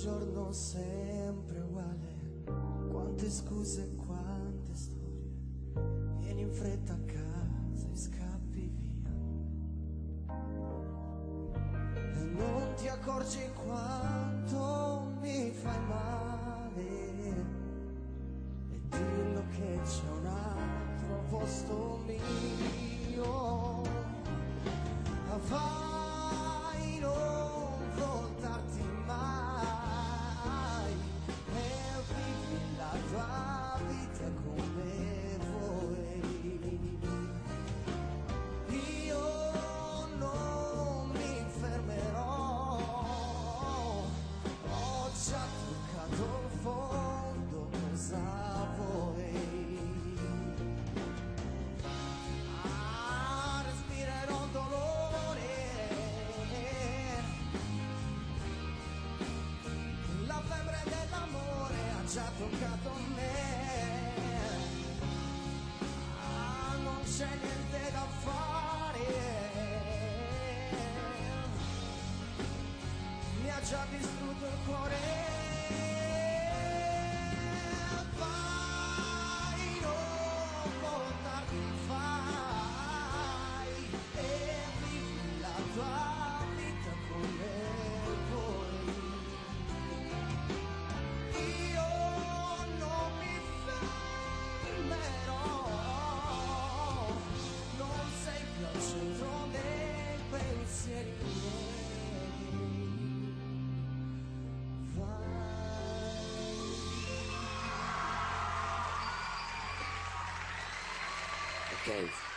giorno sempre uguale, quante scuse e quante storie, vieni in fretta a casa e scappi via, e non ti accorgi quanto mi fai male, e dillo che c'è un altro al posto mio. Vai, non voltarti mai e vivi la tua vita come vuoi. Io non mi fermerò, ho già toccato il fondo, cosa vuoi? Respirerò dolore, la febbre dell'amore ha già toccato me. Non c'è niente da fare, mi ha già distrutto il cuore. Vai, non voltarti mai e vivi la tua vita come vuoi. Io non mi fermerò, non sei più al centro dei pensieri miei. Vai. Ok.